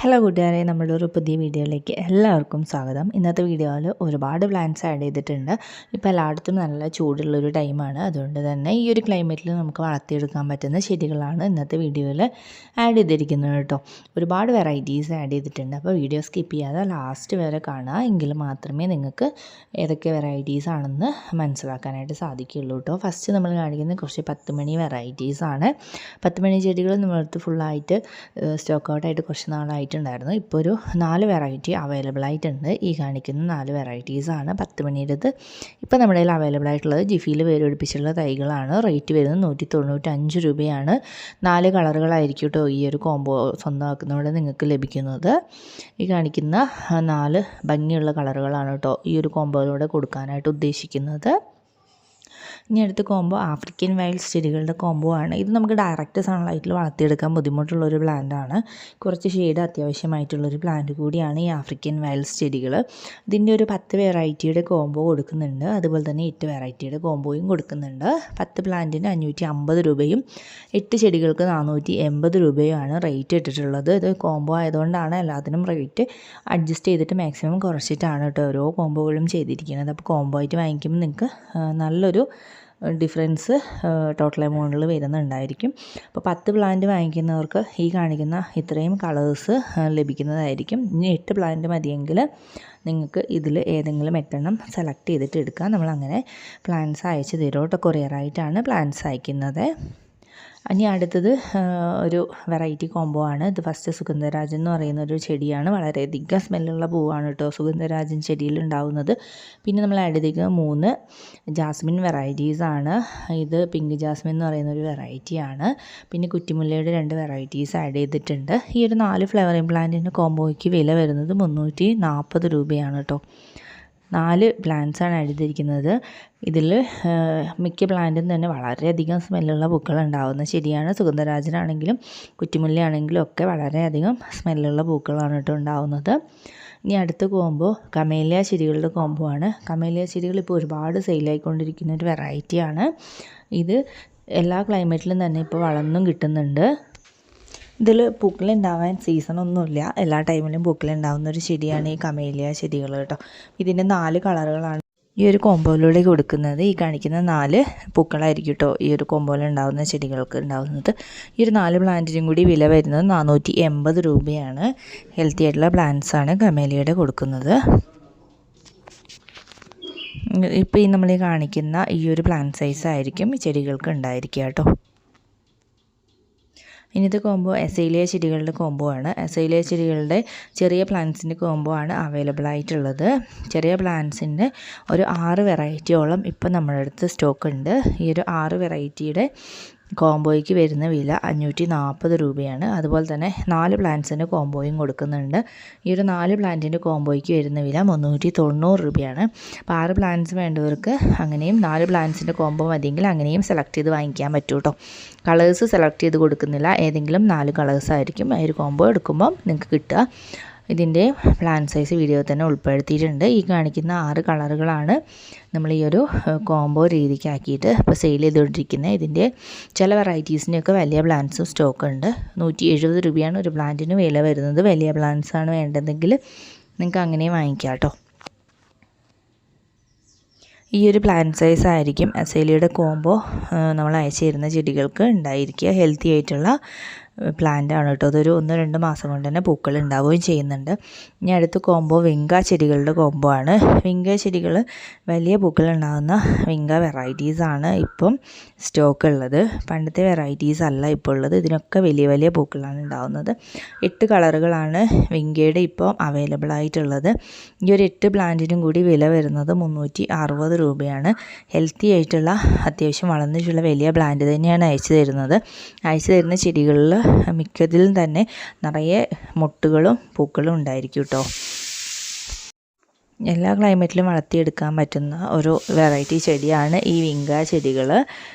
Hello കൂട്ടുകാരെ, നമ്മുടെ ഒരു പുതിയ വീഡിയോയിലേക്ക് എല്ലാവർക്കും സ്വാഗതം. ഇന്നത്തെ വീഡിയോയിൽ ഒരുപാട് പ്ലാന്റ്സ് ആഡ് ചെയ്തിട്ടുണ്ട്. ഇപ്പോൾ എല്ലായിടത്തും നല്ല ചൂടുള്ളൊരു ടൈമാണ്. അതുകൊണ്ട് തന്നെ ഈ ഒരു ക്ലൈമറ്റിൽ നമുക്ക് വളർത്തിയെടുക്കാൻ പറ്റുന്ന ചെടികളാണ് ഇന്നത്തെ വീഡിയോയിൽ ആഡ് ചെയ്തിരിക്കുന്നത് കേട്ടോ. ഒരുപാട് വെറൈറ്റീസ് ആഡ് ചെയ്തിട്ടുണ്ട്. അപ്പോൾ വീഡിയോ സ്കിപ്പ് ചെയ്യാതെ ലാസ്റ്റ് വരെ കാണുക. എങ്കിൽ മാത്രമേ നിങ്ങൾക്ക് ഏതൊക്കെ വെറൈറ്റീസ് ആണെന്ന് മനസ്സിലാക്കാനായിട്ട് സാധിക്കുകയുള്ളൂ കേട്ടോ. ഫസ്റ്റ് നമ്മൾ കാണിക്കുന്നത് കുറച്ച് 10 മണി വെറൈറ്റീസാണ്. 10 മണി ചെടികൾ നമ്മളടുത്ത് ഫുള്ളായിട്ട് സ്റ്റോക്ക് ഔട്ടായിട്ട് കുറച്ച് നാളായിട്ടുണ്ടായിരുന്നു. ഇപ്പോൾ ഒരു 4 വെറൈറ്റി അവൈലബിൾ ആയിട്ടുണ്ട്. ഈ കാണിക്കുന്ന 4 വെറൈറ്റീസാണ് 10 മണിയുടേത്. ഇപ്പോൾ നമ്മുടെ കയ്യിൽ അവൈലബിൾ ആയിട്ടുള്ളത് ജിഫിയിൽ വേര് പിടിപ്പിച്ചുള്ള തൈകളാണ്. റേറ്റ് വരുന്നത് 195 രൂപയാണ്. 4 കളറുകളായിരിക്കും കേട്ടോ ഈ ഒരു കോംബോ സ്വന്തമാക്കുന്നതോടെ നിങ്ങൾക്ക് ലഭിക്കുന്നത്. ഈ കാണിക്കുന്ന 4 ഭംഗിയുള്ള കളറുകളാണ് കേട്ടോ ഈ ഒരു കോംബോയിലൂടെ കൊടുക്കാനായിട്ട് ഉദ്ദേശിക്കുന്നത്. ഇനി അടുത്ത കോംബോ ആഫ്രിക്കൻ വൈൽഡ്സ് ചെടികളുടെ കോംബോ ആണ്. ഇത് നമുക്ക് ഡയറക്റ്റ് സൺലൈറ്റിൽ വളർത്തിയെടുക്കാൻ ബുദ്ധിമുട്ടുള്ളൊരു പ്ലാന്റാണ്. കുറച്ച് ഷെയ്ഡ് അത്യാവശ്യമായിട്ടുള്ളൊരു പ്ലാന്റ് കൂടിയാണ് ഈ ആഫ്രിക്കൻ വൈൽഡ്സ് ചെടികൾ. ഇതിൻ്റെ ഒരു 10 വെറൈറ്റിയുടെ കോംബോ കൊടുക്കുന്നുണ്ട്. അതുപോലെ തന്നെ 8 വെറൈറ്റിയുടെ കോംബോയും കൊടുക്കുന്നുണ്ട്. 10 പ്ലാന്റിന് 550 രൂപയും 8 ചെടികൾക്ക് 480 രൂപയുമാണ് റേറ്റ് ഇട്ടിട്ടുള്ളത്. ഇത് കോംബോ ആയതുകൊണ്ടാണ് എല്ലാത്തിനും റേറ്റ് അഡ്ജസ്റ്റ് ചെയ്തിട്ട് മാക്സിമം കുറച്ചിട്ടാണ് കേട്ടോ ഓരോ കോംബോകളും ചെയ്തിരിക്കുന്നത്. അപ്പോൾ കോംബോ ആയിട്ട് വാങ്ങിക്കുമ്പോൾ നിങ്ങൾക്ക് നല്ലൊരു ഡിഫറൻസ് ടോട്ടൽ എമൗണ്ടിൽ വരുന്നുണ്ടായിരിക്കും. അപ്പോൾ 10 പ്ലാന്റ് വാങ്ങിക്കുന്നവർക്ക് ഈ കാണിക്കുന്ന ഇത്രയും കളേഴ്സ് ലഭിക്കുന്നതായിരിക്കും. ഇനി 8 പ്ലാന്റ് മതിയെങ്കിൽ നിങ്ങൾക്ക് ഇതിൽ ഏതെങ്കിലും 8 സെലക്ട് ചെയ്തിട്ട് എടുക്കാം. നമ്മളങ്ങനെ പ്ലാന്റ്സ് അയച്ചു തരും കേട്ടോ. കൊറിയറായിട്ടാണ് പ്ലാന്റ്സ് അയക്കുന്നത്. ഇനി അടുത്തത് ഒരു വെറൈറ്റി കോംബോ ആണ്. ഇത് ഫസ്റ്റ് സുഗന്ധരാജൻ എന്ന് പറയുന്ന ഒരു ചെടിയാണ്. വളരെയധികം സ്മെല്ലുള്ള പൂവാണ് കേട്ടോ സുഗന്ധരാജൻ ചെടിയിൽ ഉണ്ടാവുന്നത്. പിന്നെ നമ്മൾ ആഡ് ചെയ്തിരിക്കുന്നത് 3 ജാസ്മിൻ വെറൈറ്റീസാണ്. ഇത് പിങ്ക് ജാസ്മിൻ എന്ന് പറയുന്ന ഒരു വെറൈറ്റിയാണ്. പിന്നെ കുറ്റിമുല്ലയുടെ 2 വെറൈറ്റീസ് ആഡ് ചെയ്തിട്ടുണ്ട്. ഈ ഒരു 4 ഫ്ലവറിംഗ് പ്ലാന്റിൻ്റെ കോംബോയ്ക്ക് വില വരുന്നത് 340 രൂപയാണ് കേട്ടോ. 4 പ്ലാന്റ്സാണ് ആഡ് ചെയ്തിരിക്കുന്നത്. ഇതിൽ മിക്ക പ്ലാന്റും തന്നെ വളരെയധികം സ്മെല്ലുള്ള പൂക്കൾ ഉണ്ടാകുന്ന ചെടിയാണ്. സുഗന്ധരാജനാണെങ്കിലും കുറ്റിമുല്ലയാണെങ്കിലും ഒക്കെ വളരെയധികം സ്മെല്ലുള്ള പൂക്കളാണ് കേട്ടോ ഉണ്ടാകുന്നത്. ഇനി അടുത്ത കോംബോ കമേലിയ ചെടികളുടെ കോംബോ ആണ്. കമേലിയ ചെടികൾ ഇപ്പോൾ ഒരുപാട് സെയിലായിക്കൊണ്ടിരിക്കുന്ന ഒരു വെറൈറ്റിയാണ്. ഇത് എല്ലാ ക്ലൈമറ്റിലും തന്നെ ഇപ്പോൾ വളർന്നും കിട്ടുന്നുണ്ട്. ഇതിൽ പൂക്കളുണ്ടാവാൻ സീസണൊന്നുമില്ല. എല്ലാ ടൈമിലും പൂക്കളുണ്ടാകുന്ന ഒരു ചെടിയാണ് ഈ കമേലിയ ചെടികൾ കേട്ടോ. ഇതിൻ്റെ 4 കളറുകളാണ് ഈ ഒരു കോംബോയിലൂടെ കൊടുക്കുന്നത്. ഈ കാണിക്കുന്ന 4 പൂക്കളായിരിക്കും കേട്ടോ ഈ ഒരു കോംബോയിൽ ഉണ്ടാകുന്ന ചെടികൾക്ക് ഉണ്ടാകുന്നത്. ഈ ഒരു 4 പ്ലാന്റിനും കൂടി വില വരുന്നത് 480 രൂപയാണ്. ഹെൽത്തി ആയിട്ടുള്ള പ്ലാന്റ്സാണ് കമേലിയയുടെ കൊടുക്കുന്നത്. ഇപ്പോൾ ഈ നമ്മൾ കാണിക്കുന്ന ഈ ഒരു പ്ലാന്റ് സൈസ് ആയിരിക്കും ഈ ചെടികൾക്ക് ഉണ്ടായിരിക്കുക കേട്ടോ. ഇന്നത്തെ കോംബോ എസൈലിയ ചെടികളുടെ കോംബോ ആണ്. എസൈലിയ ചെടികളുടെ ചെറിയ പ്ലാന്റ്സിൻ്റെ കോംബോ ആണ് അവൈലബിൾ ആയിട്ടുള്ളത്. ചെറിയ പ്ലാന്റ്സിൻ്റെ ഒരു 6 വെറൈറ്റിയോളം ഇപ്പം നമ്മുടെ അടുത്ത് സ്റ്റോക്ക് ഉണ്ട്. ഈ ഒരു 6 വെറൈറ്റിയുടെ കോംബോയ്ക്ക് വരുന്ന വില 540 രൂപയാണ്. അതുപോലെ തന്നെ 4 പ്ലാന്റ്സിൻ്റെ കോംബോയും കൊടുക്കുന്നുണ്ട്. ഈ ഒരു 4 പ്ലാന്റിൻ്റെ കോംബോയ്ക്ക് വരുന്ന വില 390 രൂപയാണ്. അപ്പോൾ 6 പ്ലാന്റ്സ് വേണ്ടവർക്ക് അങ്ങനെയും 4 പ്ലാന്റ്സിൻ്റെ കോംബോ മതിയെങ്കിൽ അങ്ങനെയും സെലക്ട് ചെയ്ത് വാങ്ങിക്കാൻ പറ്റും കേട്ടോ. കളേഴ്സ് സെലക്ട് ചെയ്ത് കൊടുക്കുന്നില്ല. ഏതെങ്കിലും 4 കളേഴ്സ് ആയിരിക്കും ആ ഒരു കോംബോ എടുക്കുമ്പം നിങ്ങൾക്ക് കിട്ടുക. ഇതിൻ്റെ പ്ലാന്റ് സൈസ് വീഡിയോ തന്നെ ഉൾപ്പെടുത്തിയിട്ടുണ്ട്. ഈ കാണിക്കുന്ന 6 കളറുകളാണ് നമ്മൾ ഈ ഒരു കോംബോ രീതിക്കാക്കിയിട്ട് ഇപ്പോൾ സെയിൽ ചെയ്തുകൊണ്ടിരിക്കുന്നത്. ഇതിൻ്റെ ചില വെറൈറ്റീസിൻ്റെയൊക്കെ വലിയ പ്ലാന്റ്സും സ്റ്റോക്ക് ഉണ്ട്. 170 രൂപയാണ് ഒരു പ്ലാന്റിന് വില വരുന്നത്. വലിയ പ്ലാന്റ്സാണ് വേണ്ടതെങ്കിൽ നിങ്ങൾക്ക് അങ്ങനെ വാങ്ങിക്കാം കേട്ടോ. ഈ ഒരു പ്ലാന്റ് സൈസ് ആയിരിക്കും അസേലിയുടെ കോംബോ നമ്മൾ അയച്ചു തരുന്ന ചെടികൾക്ക് ഉണ്ടായിരിക്കുക. ഹെൽത്തി ആയിട്ടുള്ള പ്ലാന്റാണ് കേട്ടോ. അതൊരു 1-2 മാസം കൊണ്ട് തന്നെ പൂക്കൾ ഉണ്ടാവുകയും ചെയ്യുന്നുണ്ട്. ഇനി അടുത്ത കോംബോ വിങ്ക ചെടികളുടെ കോംബോ ആണ്. വിങ്ക ചെടികൾ വലിയ പൂക്കൾ ഉണ്ടാകുന്ന വിങ്ക വെറൈറ്റീസാണ് ഇപ്പം സ്റ്റോക്ക് ഉള്ളത്. പണ്ടത്തെ വെറൈറ്റീസ് അല്ല ഇപ്പോൾ ഉള്ളത്. ഇതിനൊക്കെ വലിയ വലിയ പൂക്കളാണ് ഉണ്ടാകുന്നത്. 8 കളറുകളാണ് വിങ്കയുടെ ഇപ്പോൾ അവൈലബിൾ ആയിട്ടുള്ളത്. ഈ ഒരു 8 പ്ലാന്റിനും കൂടി വില വരുന്നത് 360 രൂപയാണ്. ഹെൽത്തി ആയിട്ടുള്ള അത്യാവശ്യം വളർന്നിട്ടുള്ള വലിയ പ്ലാന്റ് തന്നെയാണ് അയച്ചു തരുന്നത്. അയച്ചു തരുന്ന ചെടികളിൽ മിക്കതിലും തന്നെ നിറയെ മുട്ടുകളും പൂക്കളും ഉണ്ടായിരിക്കും കേട്ടോ. എല്ലാ ക്ലൈമറ്റിലും വളർത്തിയെടുക്കാൻ പറ്റുന്ന ഒരു വെറൈറ്റി ചെടിയാണ് ഈ വിങ്ക ചെടികൾ.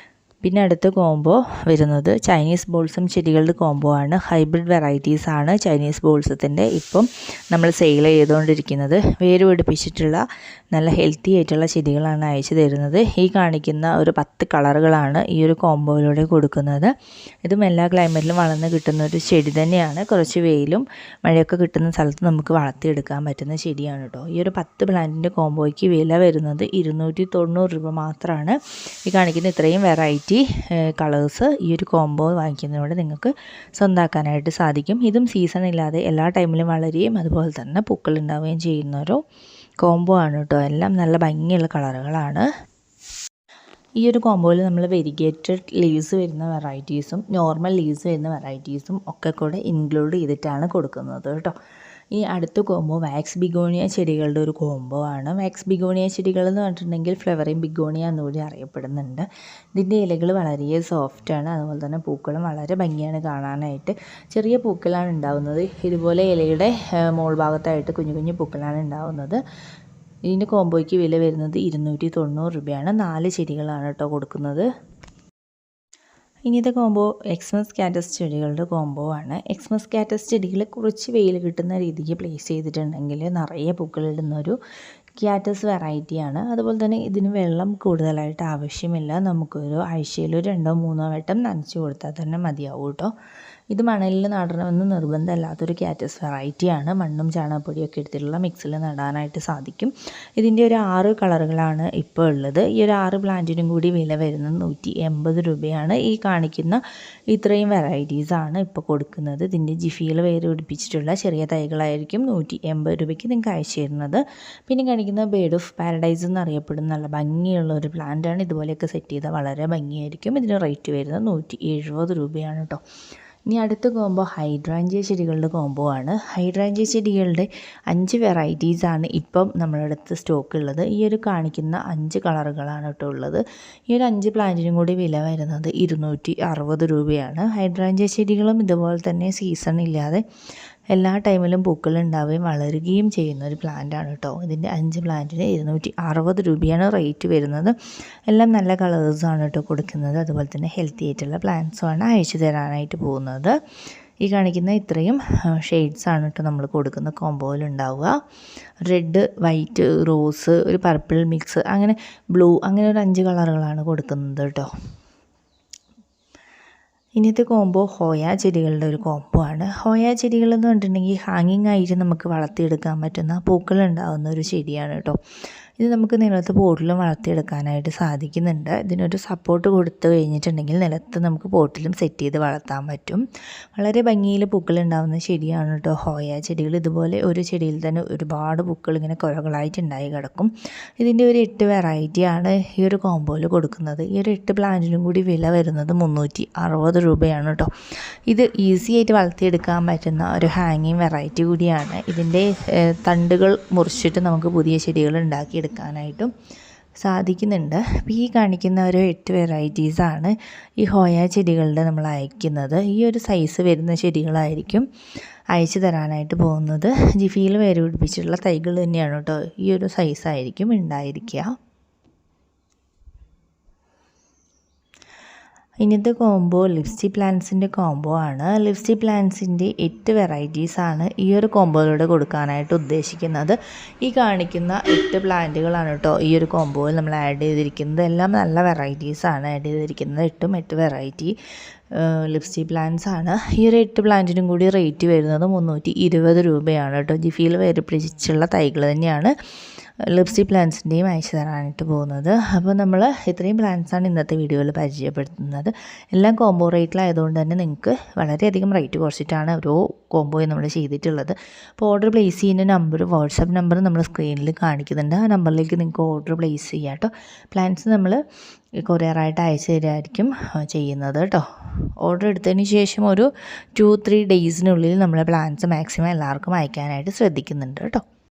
പിന്നെ അടുത്ത കോംബോ വരുന്നത് ചൈനീസ് ബോൾസം ചെടികളുടെ കോംബോ ആണ്. ഹൈബ്രിഡ് വെറൈറ്റീസ് ആണ് ചൈനീസ് ബോൾസത്തിൻ്റെ ഇപ്പം നമ്മൾ സെയിൽ ചെയ്തുകൊണ്ടിരിക്കുന്നത്. വേര് പിടിപ്പിച്ചിട്ടുള്ള നല്ല ഹെൽത്തി ആയിട്ടുള്ള ചെടികളാണ് അയച്ചു തരുന്നത്. ഈ കാണിക്കുന്ന ഒരു 10 കളറുകളാണ് ഈ ഒരു കോംബോയിലൂടെ കൊടുക്കുന്നത്. ഇതും എല്ലാ ക്ലൈമറ്റിലും വളർന്ന് കിട്ടുന്ന ഒരു ചെടി തന്നെയാണ്. കുറച്ച് വെയിലും മഴയൊക്കെ കിട്ടുന്ന സ്ഥലത്ത് നമുക്ക് വളർത്തിയെടുക്കാൻ പറ്റുന്ന ചെടിയാണ് കേട്ടോ. ഈ ഒരു 10 പ്ലാന്റിൻ്റെ കോംബോയ്ക്ക് വില വരുന്നത് 290 രൂപ മാത്രമാണ്. ഈ കാണിക്കുന്ന ഇത്രയും വെറൈറ്റി കളേഴ്സ് ഈ ഒരു കോംബോ വാങ്ങിക്കുന്നതിലൂടെ നിങ്ങൾക്ക് സ്വന്തമാക്കാനായിട്ട് സാധിക്കും. ഇതും സീസൺ ഇല്ലാതെ എല്ലാ ടൈമിലും വളരുകയും അതുപോലെ തന്നെ പൂക്കൾ ഉണ്ടാവുകയും ചെയ്യുന്നൊരു കോംബോ ആണ് കേട്ടോ. എല്ലാം നല്ല ഭംഗിയുള്ള കളറുകളാണ്. ഈ ഒരു കോംബോയിൽ നമ്മൾ വെരിഗേറ്റഡ് ലീവ്സ് വരുന്ന വെറൈറ്റീസും നോർമൽ ലീവ്സ് വരുന്ന വെറൈറ്റീസും ഒക്കെ കൂടെ ഇൻക്ലൂഡ് ചെയ്തിട്ടാണ് കൊടുക്കുന്നത് കേട്ടോ. ഈ അടുത്ത കോംബോ വാക്സ് ബിഗോണിയ ചെടികളുടെ ഒരു കോംബോ ആണ്. വാക്സ് ബിഗോണിയ ചെടികൾ എന്ന് പറഞ്ഞിട്ടുണ്ടെങ്കിൽ ഫ്ലവറിങ് ബിഗോണിയ എന്നുകൂടി അറിയപ്പെടുന്നുണ്ട്. ഇതിൻ്റെ ഇലകൾ വളരെ സോഫ്റ്റാണ്, അതുപോലെ തന്നെ പൂക്കളും വളരെ ഭംഗിയാണ് കാണാനായിട്ട്. ചെറിയ പൂക്കളാണ് ഉണ്ടാകുന്നത്. ഇതുപോലെ ഇലയുടെ മോൾ ഭാഗത്തായിട്ട് കുഞ്ഞു കുഞ്ഞു പൂക്കളാണ് ഉണ്ടാകുന്നത്. ഇതിൻ്റെ കോംബോയ്ക്ക് വില വരുന്നത് 290 രൂപയാണ്. 4 ചെടികളാണ് കേട്ടോ കൊടുക്കുന്നത്. ഇനിയത്തെ കോംബോ എക്സ്മസ് കാറ്റസ് ചെടികളുടെ കോംബോ ആണ്. എക്സ്മസ് കാറ്റസ് ചെടികൾ കുറച്ച് വെയിൽ കിട്ടുന്ന രീതിക്ക് പ്ലേസ് ചെയ്തിട്ടുണ്ടെങ്കിൽ നിറയെ പൂക്കളിടുന്നൊരു കാറ്റസ് വെറൈറ്റിയാണ്. അതുപോലെ തന്നെ ഇതിന് വെള്ളം കൂടുതലായിട്ട് ആവശ്യമില്ല. നമുക്കൊരു ആഴ്ചയിൽ 2-3 വട്ടം നനച്ച് കൊടുത്താൽ തന്നെ മതിയാവും കേട്ടോ. ഇത് മണലിൽ നടണമെന്ന് നിർബന്ധമില്ലാത്തൊരു കാറ്റസ് വെറൈറ്റിയാണ്. മണ്ണും ചാണകപ്പൊടിയൊക്കെ എടുത്തിട്ടുള്ള മിക്സിൽ നടാനായിട്ട് സാധിക്കും. ഇതിൻ്റെ ഒരു 6 കളറുകളാണ് ഇപ്പോൾ ഉള്ളത്. ഈ ഒരു 6 പ്ലാന്റിനും കൂടി വില വരുന്നത് 180 രൂപയാണ്. ഈ കാണിക്കുന്ന ഇത്രയും വെറൈറ്റീസാണ് ഇപ്പോൾ കൊടുക്കുന്നത്. ഇതിൻ്റെ ജിഫിയിൽ വേര് പിടിപ്പിച്ചിട്ടുള്ള ചെറിയ തൈകളായിരിക്കും 180 രൂപയ്ക്ക് നിങ്ങൾക്ക് അയച്ചു തരുന്നത്. പിന്നെ കാണിക്കുന്ന ബേർഡ് ഓഫ് പാരഡൈസ് എന്നറിയപ്പെടുന്ന നല്ല ഭംഗിയുള്ള ഒരു പ്ലാന്റാണ്. ഇതുപോലെയൊക്കെ സെറ്റ് ചെയ്താൽ വളരെ ഭംഗിയായിരിക്കും. ഇതിന് റേറ്റ് വരുന്നത് 170 രൂപയാണ് കേട്ടോ. ഇനി അടുത്ത കോംബോ ഹൈഡ്രാഞ്ചിയ ചെടികളുടെ കോംബോ ആണ്. ഹൈഡ്രാഞ്ചിയ ചെടികളുടെ 5 വെറൈറ്റീസാണ് ഇപ്പം നമ്മുടെ അടുത്ത് സ്റ്റോക്ക് ഉള്ളത്. ഈ ഒരു കാണിക്കുന്ന 5 കളറുകളാണ് കേട്ടോ ഉള്ളത്. ഈ ഒരു 5 പ്ലാന്റിനും കൂടി വില വരുന്നത് 260 രൂപയാണ്. ഹൈഡ്രാഞ്ചിയ ചെടികളും ഇതുപോലെ തന്നെ സീസൺ ഇല്ലാതെ എല്ലാ ടൈമിലും പൂക്കൾ ഉണ്ടാവുകയും വളരുകയും ചെയ്യുന്ന ഒരു പ്ലാന്റാണ് കേട്ടോ. ഇതിൻ്റെ 5 പ്ലാന്റിന് 260 രൂപയാണ് റേറ്റ് വരുന്നത്. എല്ലാം നല്ല കളേഴ്സാണ് കേട്ടോ കൊടുക്കുന്നത്. അതുപോലെ തന്നെ ഹെൽത്തി ആയിട്ടുള്ള പ്ലാന്റ്സുമാണ് അയച്ചു തരാനായിട്ട് പോകുന്നത്. ഈ കാണിക്കുന്ന ഇത്രയും ഷെയ്ഡ്സാണ് കേട്ടോ നമ്മൾ കൊടുക്കുന്ന കോംബോയിൽ ഉണ്ടാവുക. റെഡ്, വൈറ്റ്, റോസ്, ഒരു പർപ്പിൾ മിക്സ്, അങ്ങനെ ബ്ലൂ, അങ്ങനെ ഒരു 5 കളറുകളാണ് കൊടുക്കുന്നത് കേട്ടോ. ഇന്നത്തെ കോംബോ ഹോയ ചെടികളുടെ ഒരു കോംബോ ആണ്. ഹോയ ചെടികൾ എന്ന് പറഞ്ഞിട്ടുണ്ടെങ്കിൽ ഹാങ്ങിങ് ആയിട്ട് നമുക്ക് വളർത്തിയെടുക്കാൻ പറ്റുന്ന പൂക്കൾ ഉണ്ടാകുന്ന ഒരു ചെടിയാണ് കേട്ടോ. ഇത് നമുക്ക് നിലത്ത് പോട്ടിലും വളർത്തിയെടുക്കാനായിട്ട് സാധിക്കുന്നുണ്ട്. ഇതിനൊരു സപ്പോർട്ട് കൊടുത്തു കഴിഞ്ഞിട്ടുണ്ടെങ്കിൽ നിലത്ത് നമുക്ക് പോട്ടിലും സെറ്റ് ചെയ്ത് വളർത്താൻ പറ്റും. വളരെ ഭംഗിയിൽ പൂക്കൾ ഉണ്ടാകുന്ന ചെടിയാണ് കേട്ടോ ഹോയ ചെടികൾ. ഇതുപോലെ ഒരു ചെടിയിൽ തന്നെ ഒരുപാട് പൂക്കൾ ഇങ്ങനെ കുലകളായിട്ട് ഉണ്ടായി കിടക്കും. ഇതിൻ്റെ ഒരു 8 വെറൈറ്റിയാണ് ഈ ഒരു കോംബോയിൽ കൊടുക്കുന്നത്. ഈ ഒരു 8 പ്ലാന്റിനും കൂടി വില വരുന്നത് 360 രൂപയാണ് കേട്ടോ. ഇത് ഈസി ആയിട്ട് വളർത്തിയെടുക്കാൻ പറ്റുന്ന ഒരു ഹാങ്ങിങ് വെറൈറ്റി കൂടിയാണ്. ഇതിൻ്റെ തണ്ടുകൾ മുറിച്ചിട്ട് നമുക്ക് പുതിയ ചെടികൾ ഉണ്ടാക്കിയെടുക്കാനായിട്ടും സാധിക്കുന്നുണ്ട്. അപ്പോൾ ഈ കാണിക്കുന്ന ഒരു 8 വെറൈറ്റീസാണ് ഈ ഹോയ ചെടികളുടെ നമ്മൾ അയക്കുന്നത്. ഈ ഒരു സൈസ് വരുന്ന ചെടികളായിരിക്കും അയച്ചു തരാനായിട്ട് പോകുന്നത്. ജിഫിയിൽ വേര് പിടിപ്പിച്ചിട്ടുള്ള തൈകൾ തന്നെയാണ് കേട്ടോ. ഈ ഒരു സൈസായിരിക്കും ഉണ്ടായിരിക്കുക. ഇന്നത്തെ കോംബോ ലിപ്സ്റ്റിക് പ്ലാന്റ്സിൻ്റെ കോംബോ ആണ്. ലിപ്സ്റ്റിക് പ്ലാന്റ്സിൻ്റെ 8 വെറൈറ്റീസാണ് ഈ ഒരു കോംബോയിലൂടെ കൊടുക്കാനായിട്ട് ഉദ്ദേശിക്കുന്നത്. ഈ കാണിക്കുന്ന 8 പ്ലാന്റുകളാണ് കേട്ടോ ഈ ഒരു കോംബോയിൽ നമ്മൾ ആഡ് ചെയ്തിരിക്കുന്നത്. എല്ലാം നല്ല വെറൈറ്റീസാണ് ആഡ് ചെയ്തിരിക്കുന്നത്. 8 വെറൈറ്റി ലിപ്സ്റ്റിക് പ്ലാന്റ്സ് ആണ്. ഈ ഒരു 8 പ്ലാന്റിനും കൂടി റേറ്റ് വരുന്നത് 320 രൂപയാണ് കേട്ടോ. ജിഫിയിൽ വേര് പിടിച്ചുള്ള തൈകൾ തന്നെയാണ് ലിപ്സ്റ്റിക് പ്ലാന്റ്സിൻ്റെയും അയച്ചു തരാനായിട്ട് പോകുന്നത്. അപ്പോൾ നമ്മൾ ഇത്രയും പ്ലാന്റ്സാണ് ഇന്നത്തെ വീഡിയോയിൽ പരിചയപ്പെടുത്തുന്നത്. എല്ലാം കോംബോ റേറ്റിലായതുകൊണ്ട് തന്നെ നിങ്ങൾക്ക് വളരെയധികം റേറ്റ് കുറച്ചിട്ടാണ് ഓരോ കോംബോയും നമ്മൾ ചെയ്തിട്ടുള്ളത്. അപ്പോൾ ഓർഡർ പ്ലേസ് ചെയ്യുന്ന നമ്പർ, വാട്സാപ്പ് നമ്പർ നമ്മൾ സ്ക്രീനിൽ കാണിക്കുന്നുണ്ട്. ആ നമ്പറിലേക്ക് നിങ്ങൾക്ക് ഓർഡർ പ്ലേസ് ചെയ്യാം കേട്ടോ. പ്ലാന്റ്സ് നമ്മൾ കൊറിയറായിട്ട് അയച്ചു തരായിരിക്കും ചെയ്യുന്നത് കേട്ടോ. ഓർഡർ എടുത്തതിന് ശേഷം ഒരു 2-3 ഡേയ്സിനുള്ളിൽ നമ്മളെ പ്ലാന്റ്സ് മാക്സിമം എല്ലാവർക്കും അയക്കാനായിട്ട് ശ്രദ്ധിക്കുന്നുണ്ട് കേട്ടോ.